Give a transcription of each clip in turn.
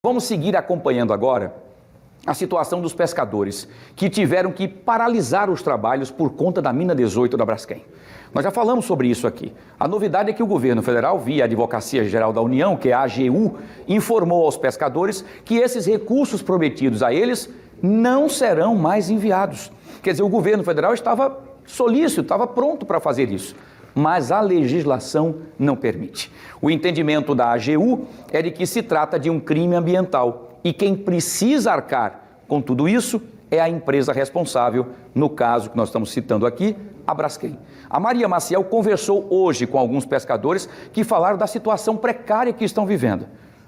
Vamos seguir acompanhando agora a situação dos pescadores que tiveram que paralisar os trabalhos por conta da mina 18 da Braskem. Nós já falamos sobre isso aqui. A novidade é que o governo federal, via a Advocacia Geral da União, que é a AGU, informou aos pescadores que esses recursos prometidos a eles não serão mais enviados. Quer dizer, o governo federal estava solícito, estava pronto para fazer isso, mas a legislação não permite. O entendimento da AGU é de que se trata de um crime ambiental e quem precisa arcar com tudo isso é a empresa responsável, no caso que nós estamos citando aqui, a Braskem. A Maria Maciel conversou hoje com alguns pescadores que falaram da situação precária que estão vivendo.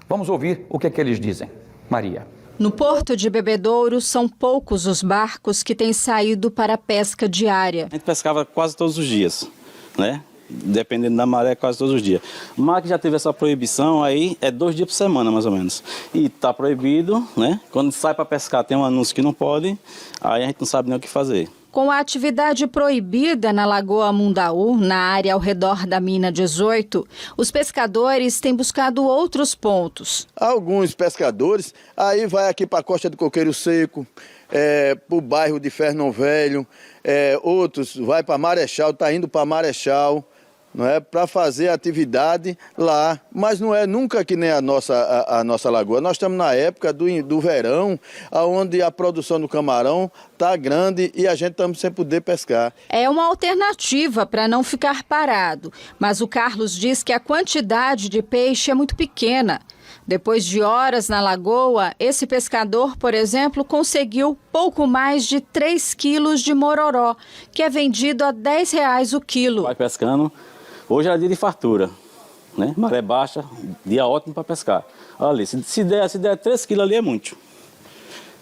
Vamos ouvir o que é que eles dizem. Maria. No porto de Bebedouro, são poucos os barcos que têm saído para a pesca diária. A gente pescava quase todos os dias, né? Dependendo da maré, quase todos os dias. Mas que já teve essa proibição, aí é 2 dias por semana, mais ou menos. E está proibido, né? Quando sai para pescar, tem um anúncio que não pode, aí a gente não sabe nem o que fazer. Com a atividade proibida na Lagoa Mundaú, na área ao redor da mina 18, os pescadores têm buscado outros pontos. Alguns pescadores, aí vai aqui para a Costa do Coqueiro Seco, para o bairro de Fernão Velho, outros vai para Marechal, está indo para Marechal, não é, para fazer atividade lá, mas não é nunca que nem a nossa lagoa. Nós estamos na época do verão, onde a produção do camarão está grande e a gente estamos sem poder pescar. É uma alternativa para não ficar parado, mas o Carlos diz que a quantidade de peixe é muito pequena. Depois de horas na lagoa, esse pescador, por exemplo, conseguiu pouco mais de 3 quilos de mororó, que é vendido a R$10 o quilo. Vai pescando. Hoje é dia de fartura, né? Maré baixa, dia ótimo para pescar. Olha ali, se der 3 quilos ali é muito.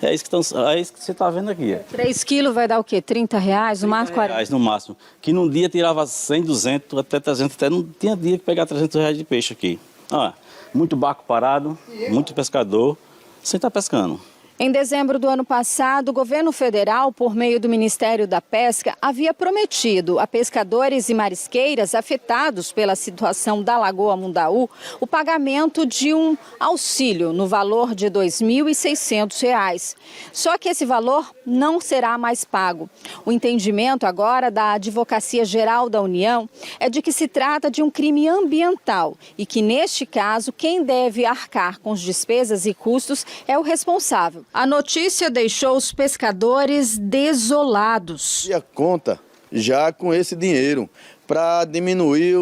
É isso que você está vendo aqui. 3 quilos vai dar o quê? R$30? No máximo 40? R$30 no máximo. Que num dia tirava 100, 200, até 300, até não tinha dia que pegar R$300 de peixe aqui. Olha, muito barco parado, muito pescador, sem estar pescando. Em dezembro do ano passado, o governo federal, por meio do Ministério da Pesca, havia prometido a pescadores e marisqueiras afetados pela situação da Lagoa Mundaú o pagamento de um auxílio no valor de R$ 2.600. Só que esse valor não será mais pago. O entendimento agora da Advocacia Geral da União é de que se trata de um crime ambiental e que, neste caso, quem deve arcar com as despesas e custos é o responsável. A notícia deixou os pescadores desolados. E a conta já com esse dinheiro para diminuir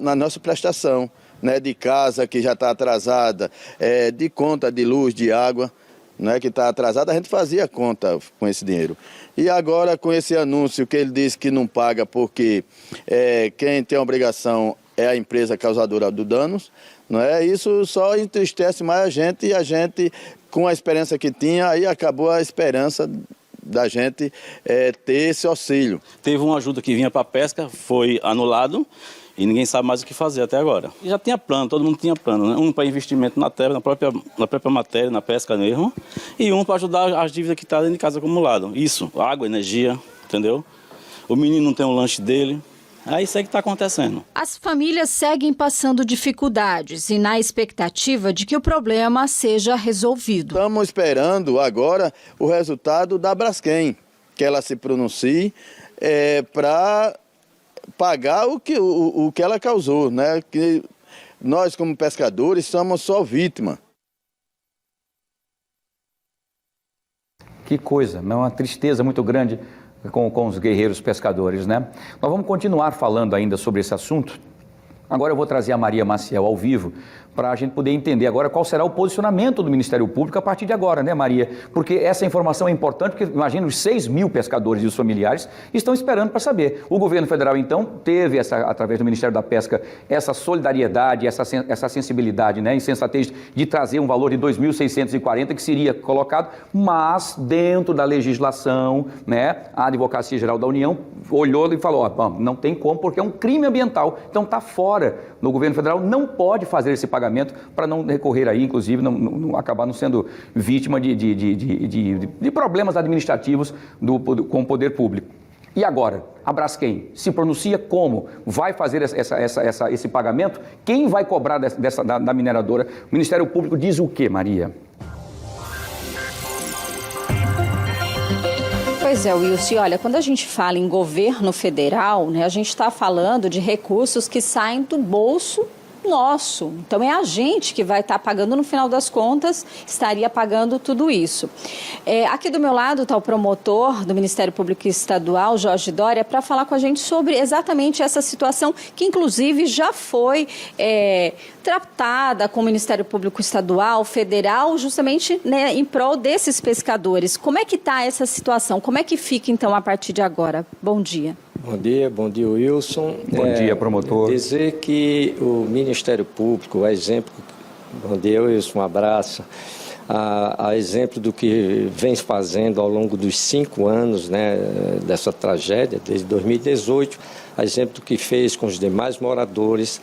na nossa prestação, né, de casa que já está atrasada, de conta de luz, de água, né, que está atrasada, a gente fazia conta com esse dinheiro. E agora com esse anúncio que ele disse que não paga porque quem tem a obrigação é a empresa causadora dos danos, não é? Isso só entristece mais a gente e a gente, com a esperança que tinha, aí acabou a esperança da gente ter esse auxílio. Teve uma ajuda que vinha para a pesca, foi anulado e ninguém sabe mais o que fazer até agora. E já tinha plano, todo mundo tinha plano, né? Um para investimento na terra, na própria matéria, na pesca mesmo, e um para ajudar as dívidas que estão dentro de casa acumulado. Isso, água, energia, entendeu? O menino não tem um lanche dele. É isso aí que está acontecendo. As famílias seguem passando dificuldades e na expectativa de que o problema seja resolvido. Estamos esperando agora o resultado da Braskem, que ela se pronuncie para pagar o que ela causou, né? Que nós, como pescadores, somos só vítima. Que coisa, é uma tristeza muito grande com os guerreiros pescadores, né? Nós vamos continuar falando ainda sobre esse assunto. Agora eu vou trazer a Maria Maciel ao vivo para a gente poder entender agora qual será o posicionamento do Ministério Público a partir de agora, né, Maria? Porque essa informação é importante, porque imagina os 6 mil pescadores e os familiares estão esperando para saber. O governo federal, então, teve, através do Ministério da Pesca, essa solidariedade, essa sensibilidade, né, insensatez de trazer um valor de 2.640 que seria colocado, mas dentro da legislação, né, a Advocacia Geral da União olhou e falou, ó, não tem como, porque é um crime ambiental, então está fora. No governo federal não pode fazer esse pagamento para não recorrer aí, inclusive, não acabar não sendo vítima de problemas administrativos com o poder público. E agora, a Braskem se pronuncia como? Vai fazer esse pagamento? Quem vai cobrar da mineradora? O Ministério Público diz o quê, Maria? Pois é, Wilson, olha, quando a gente fala em governo federal, né, a gente está falando de recursos que saem do bolso nosso. Então, é a gente que vai estar pagando, no final das contas, estaria pagando tudo isso. Aqui do meu lado está o promotor do Ministério Público Estadual, Jorge Doria, para falar com a gente sobre exatamente essa situação, que inclusive já foi tratada com o Ministério Público Estadual, Federal, justamente, né, em prol desses pescadores. Como é que está essa situação? Como é que fica, então, a partir de agora? Bom dia. Bom dia, Wilson. Bom dia, promotor. Dizer que o Ministério Público, a exemplo, bom dia, Wilson, um abraço, a exemplo do que vem fazendo ao longo dos 5 anos, né, dessa tragédia, desde 2018, a exemplo do que fez com os demais moradores,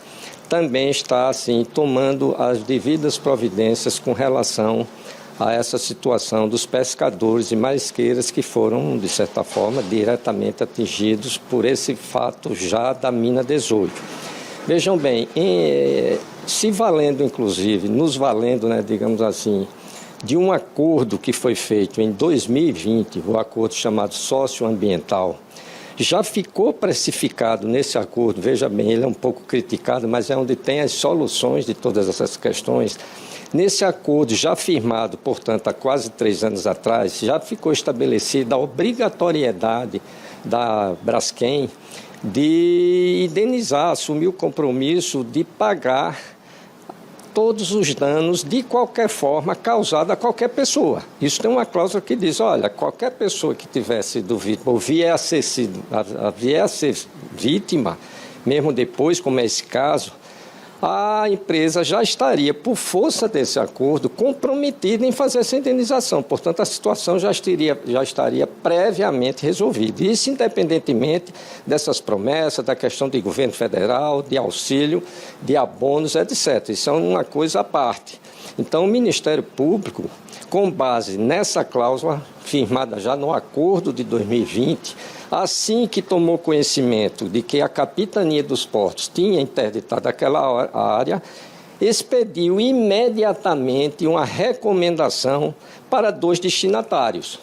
também está, assim, tomando as devidas providências com relação a essa situação dos pescadores e marisqueiras que foram, de certa forma, diretamente atingidos por esse fato já da mina 18. Vejam bem, se valendo, inclusive, nos valendo, né, digamos assim, de um acordo que foi feito em 2020, o acordo chamado socioambiental, já ficou precificado nesse acordo, veja bem, ele é um pouco criticado, mas é onde tem as soluções de todas essas questões. Nesse acordo já firmado, portanto, há quase 3 anos atrás, já ficou estabelecida a obrigatoriedade da Braskem de indenizar, assumir o compromisso de pagar todos os danos de qualquer forma causada a qualquer pessoa. Isso tem uma cláusula que diz, olha, qualquer pessoa que tiver sido vítima ou vier a ser vítima, mesmo depois, como é esse caso, a empresa já estaria, por força desse acordo, comprometida em fazer essa indenização. Portanto, a situação já estaria previamente resolvida. Isso independentemente dessas promessas, da questão de governo federal, de auxílio, de abonos, etc. Isso é uma coisa à parte. Então, o Ministério Público, com base nessa cláusula firmada já no acordo de 2020, assim que tomou conhecimento de que a Capitania dos Portos tinha interditado aquela área, expediu imediatamente uma recomendação para 2 destinatários.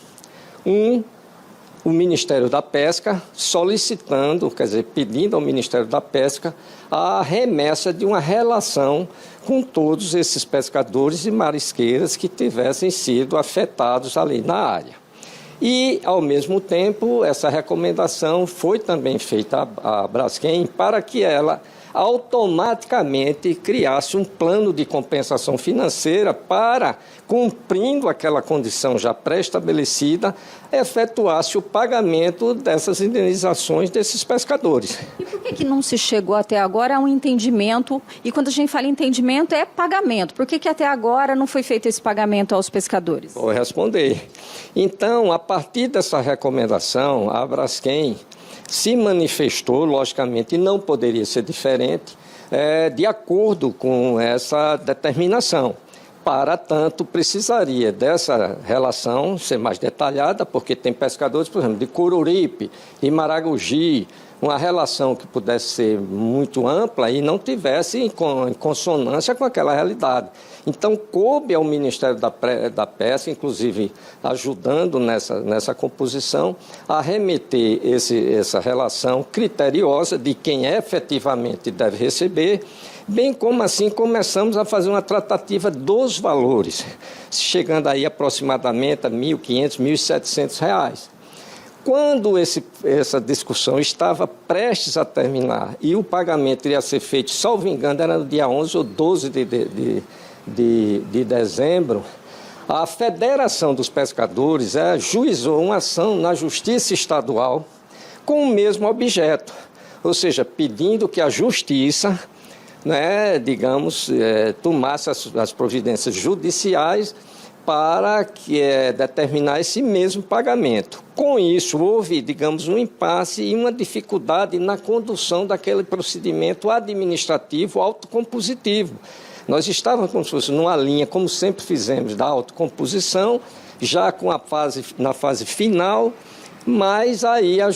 O Ministério da Pesca, solicitando, quer dizer, pedindo ao Ministério da Pesca a remessa de uma relação com todos esses pescadores e marisqueiras que tivessem sido afetados ali na área. E, ao mesmo tempo, essa recomendação foi também feita à Braskem para que ela automaticamente criasse um plano de compensação financeira para, cumprindo aquela condição já pré-estabelecida, efetuasse o pagamento dessas indenizações desses pescadores. E por que não se chegou até agora a um entendimento? E quando a gente fala em entendimento, é pagamento. Por que até agora não foi feito esse pagamento aos pescadores? Vou responder. Então, a partir dessa recomendação, a Braskem se manifestou, logicamente, e não poderia ser diferente, de acordo com essa determinação. Para tanto, precisaria dessa relação ser mais detalhada, porque tem pescadores, por exemplo, de Coruripe, de Maragogi, uma relação que pudesse ser muito ampla e não tivesse em consonância com aquela realidade. Então, coube ao Ministério da Pesca, inclusive ajudando nessa composição, a remeter essa relação criteriosa de quem efetivamente deve receber, bem como assim começamos a fazer uma tratativa dos valores, chegando aí aproximadamente a R$ 1.500, R$ 1.700. Quando essa discussão estava prestes a terminar e o pagamento iria ser feito, salvo engano, era no dia 11 ou 12 de dezembro, a Federação dos Pescadores ajuizou uma ação na Justiça Estadual com o mesmo objeto, ou seja, pedindo que a Justiça, tomasse as providências judiciais para determinar esse mesmo pagamento. Com isso, houve, um impasse e uma dificuldade na condução daquele procedimento administrativo autocompositivo. Nós estávamos como se fosse numa linha, como sempre fizemos, da autocomposição, já na fase final, Mas aí a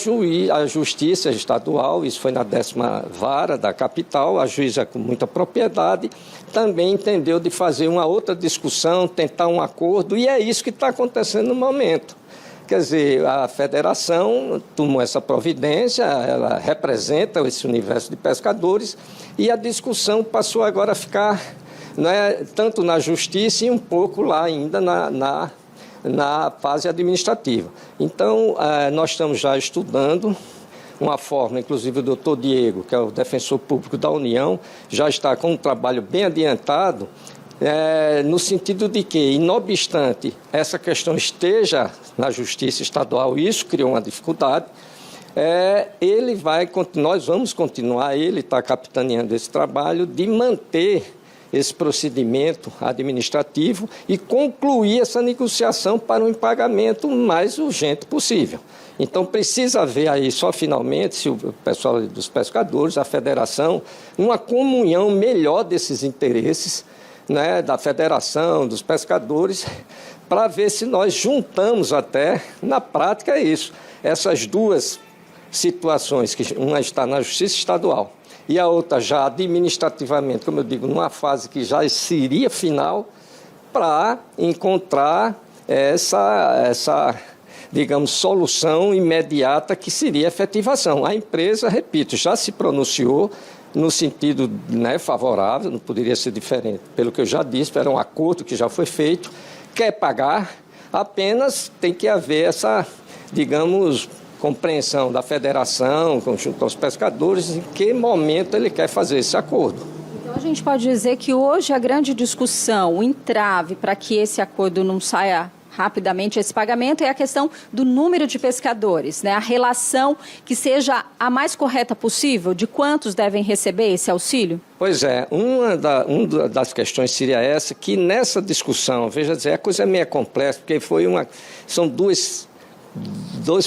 Justiça Estadual, isso foi na 10ª Vara da capital, a juíza com muita propriedade, também entendeu de fazer uma outra discussão, tentar um acordo, e é isso que está acontecendo no momento. Quer dizer, a federação tomou essa providência, ela representa esse universo de pescadores, e a discussão passou agora a ficar, né, tanto na justiça e um pouco lá ainda na fase administrativa. Então, nós estamos já estudando uma forma, inclusive o doutor Diego, que é o defensor público da União, já está com um trabalho bem adiantado, no sentido de que, não obstante essa questão esteja na Justiça Estadual, isso criou uma dificuldade, nós vamos continuar, ele está capitaneando esse trabalho de manter esse procedimento administrativo e concluir essa negociação para um pagamento mais urgente possível. Então, precisa haver aí, só finalmente, se o pessoal dos pescadores, a federação, uma comunhão melhor desses interesses, né, da federação, dos pescadores, para ver se nós juntamos até, na prática é isso, essas duas situações, que uma está na Justiça Estadual, e a outra já administrativamente, como eu digo, numa fase que já seria final, para encontrar essa, digamos, solução imediata que seria a efetivação. A empresa, repito, já se pronunciou no sentido, né, favorável, não poderia ser diferente. Pelo que eu já disse, era um acordo que já foi feito, quer pagar, apenas tem que haver essa, digamos, compreensão da federação, junto aos pescadores, em que momento ele quer fazer esse acordo. Então, a gente pode dizer que hoje a grande discussão, o entrave para que esse acordo não saia rapidamente, esse pagamento, é a questão do número de pescadores, né? A relação que seja a mais correta possível, de quantos devem receber esse auxílio? Pois é, uma das questões seria essa, que nessa discussão, veja dizer, a coisa é meio complexa, porque são dois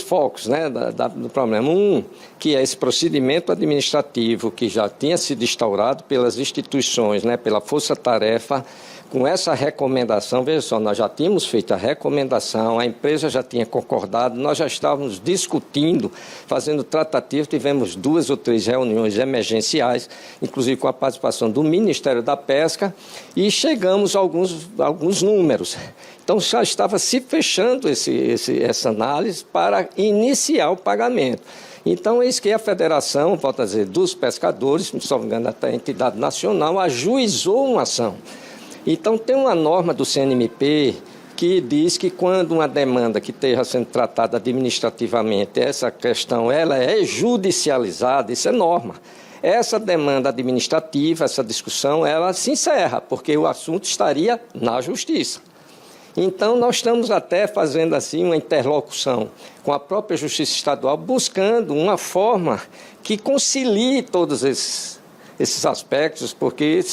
focos, né, do problema. Um, que é esse procedimento administrativo que já tinha sido instaurado pelas instituições, né, pela força-tarefa, com essa recomendação. Veja só, nós já tínhamos feito a recomendação, a empresa já tinha concordado, nós já estávamos discutindo, fazendo tratativas, tivemos 2 ou 3 reuniões emergenciais, inclusive com a participação do Ministério da Pesca, e chegamos a alguns números. Então, já estava se fechando essa análise para iniciar o pagamento. Então, eis que a Federação, volto a dizer, dos pescadores, se não me engano, até a entidade nacional, ajuizou uma ação. Então, tem uma norma do CNMP que diz que quando uma demanda que esteja sendo tratada administrativamente, essa questão ela é judicializada, isso é norma. Essa demanda administrativa, essa discussão, ela se encerra, porque o assunto estaria na Justiça. Então, nós estamos até fazendo assim uma interlocução com a própria Justiça Estadual, buscando uma forma que concilie todos esses aspectos, porque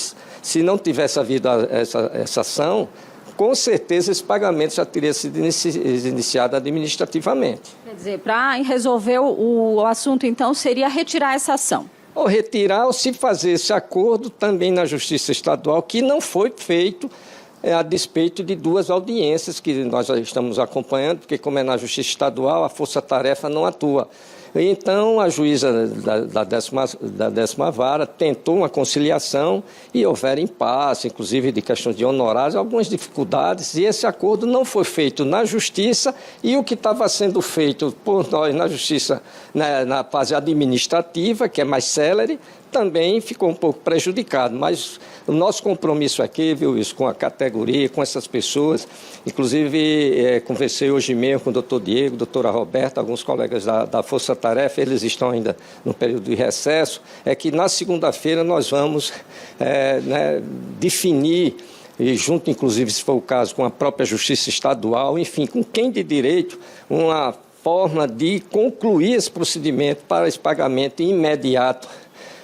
se não tivesse havido essa ação, com certeza esse pagamento já teria sido iniciado administrativamente. Quer dizer, para resolver o assunto, então, seria retirar essa ação? Ou retirar, ou se fazer esse acordo também na Justiça Estadual, que não foi feito a despeito de 2 audiências que nós já estamos acompanhando, porque como é na Justiça Estadual, a força-tarefa não atua. Então, a juíza da 10ª Vara tentou uma conciliação e houveram impasse, inclusive de questões de honorários, algumas dificuldades, e esse acordo não foi feito na Justiça, e o que estava sendo feito por nós na Justiça, na fase administrativa, que é mais célere, também ficou um pouco prejudicado, mas o nosso compromisso aqui, viu, isso, com a categoria, com essas pessoas, inclusive conversei hoje mesmo com o doutor Diego, doutora Roberta, alguns colegas da Força Tarefa, eles estão ainda no período de recesso, é que na segunda-feira nós vamos definir, e junto inclusive, se for o caso, com a própria Justiça Estadual, enfim, com quem de direito, uma forma de concluir esse procedimento para esse pagamento imediato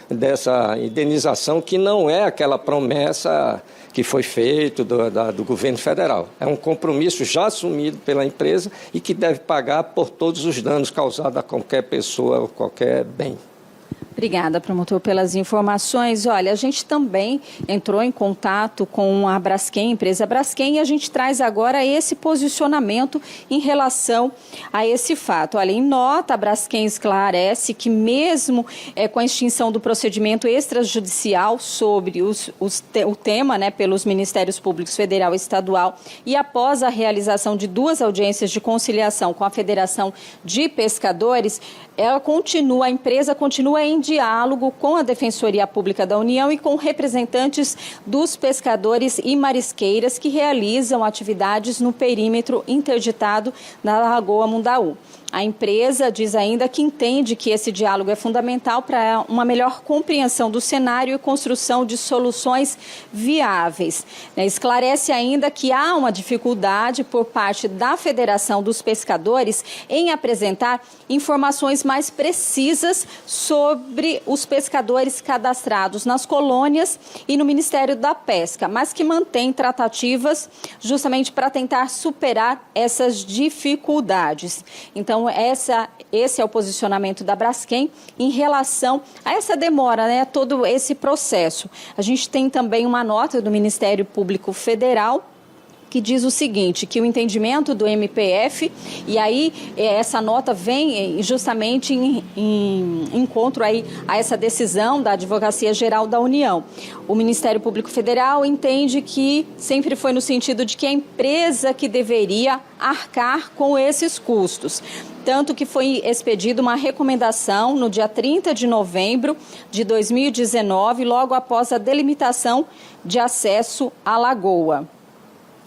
dessa indenização, que não é aquela promessa que foi feita do governo federal. É um compromisso já assumido pela empresa e que deve pagar por todos os danos causados a qualquer pessoa ou qualquer bem. Obrigada, promotor, pelas informações. Olha, a gente também entrou em contato com a Braskem, empresa Braskem, e a gente traz agora esse posicionamento em relação a esse fato. Olha, em nota, a Braskem esclarece que mesmo com a extinção do procedimento extrajudicial sobre o tema, né, pelos Ministérios Públicos Federal e Estadual, e após a realização de 2 audiências de conciliação com a Federação de Pescadores, a empresa continua em diálogo com a Defensoria Pública da União e com representantes dos pescadores e marisqueiras que realizam atividades no perímetro interditado na Lagoa Mundaú. A empresa diz ainda que entende que esse diálogo é fundamental para uma melhor compreensão do cenário e construção de soluções viáveis. Esclarece ainda que há uma dificuldade por parte da Federação dos Pescadores em apresentar informações mais precisas sobre os pescadores cadastrados nas colônias e no Ministério da Pesca, mas que mantém tratativas justamente para tentar superar essas dificuldades. Então, esse é o posicionamento da Braskem em relação a essa demora, né, todo esse processo. A gente tem também uma nota do Ministério Público Federal que diz o seguinte, que o entendimento do MPF, e aí essa nota vem justamente em encontro aí a essa decisão da Advocacia Geral da União. O Ministério Público Federal entende que sempre foi no sentido de que a empresa que deveria arcar com esses custos. Tanto que foi expedida uma recomendação no dia 30 de novembro de 2019, logo após a delimitação de acesso à lagoa.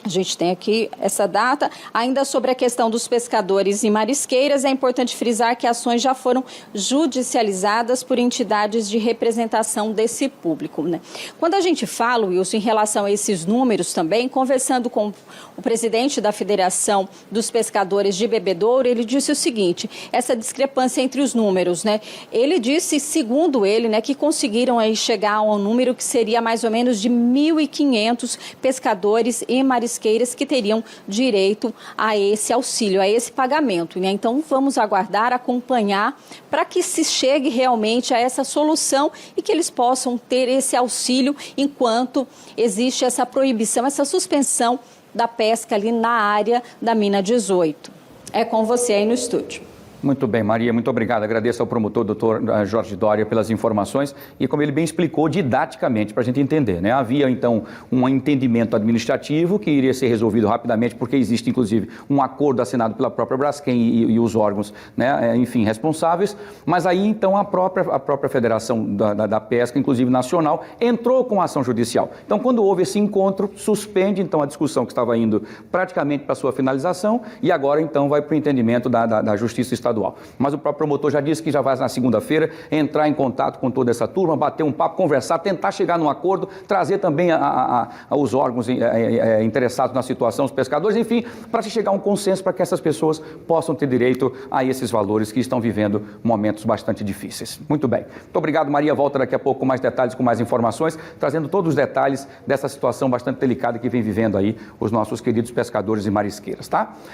A gente tem aqui essa data. Ainda sobre a questão dos pescadores e marisqueiras, é importante frisar que ações já foram judicializadas por entidades de representação desse público, né? Quando a gente fala, Wilson, em relação a esses números também, conversando com o presidente da Federação dos Pescadores de Bebedouro, ele disse o seguinte, essa discrepância entre os números, né? Ele disse, segundo ele, né, que conseguiram aí chegar a um número que seria mais ou menos de 1.500 pescadores e marisqueiras que teriam direito a esse auxílio, a esse pagamento, né? Então, vamos aguardar, acompanhar para que se chegue realmente a essa solução e que eles possam ter esse auxílio enquanto existe essa proibição, essa suspensão da pesca ali na área da Mina 18. É com você aí no estúdio. Muito bem, Maria, muito obrigado. Agradeço ao promotor, doutor Jorge Doria, pelas informações e, como ele bem explicou, didaticamente, para a gente entender, né? Havia, então, um entendimento administrativo que iria ser resolvido rapidamente, porque existe, inclusive, um acordo assinado pela própria Braskem e os órgãos, né, enfim, responsáveis, mas aí, então, a própria Federação da Pesca, inclusive nacional, entrou com ação judicial. Então, quando houve esse encontro, suspende, então, a discussão que estava indo praticamente para a sua finalização e agora, então, vai para o entendimento da Justiça Estadual. Mas o próprio promotor já disse que já vai na segunda-feira entrar em contato com toda essa turma, bater um papo, conversar, tentar chegar num acordo, trazer também os órgãos interessados na situação, os pescadores, enfim, para se chegar a um consenso para que essas pessoas possam ter direito a esses valores que estão vivendo momentos bastante difíceis. Muito bem. Muito obrigado, Maria. Volta daqui a pouco com mais detalhes, com mais informações, trazendo todos os detalhes dessa situação bastante delicada que vem vivendo aí os nossos queridos pescadores e marisqueiras, tá?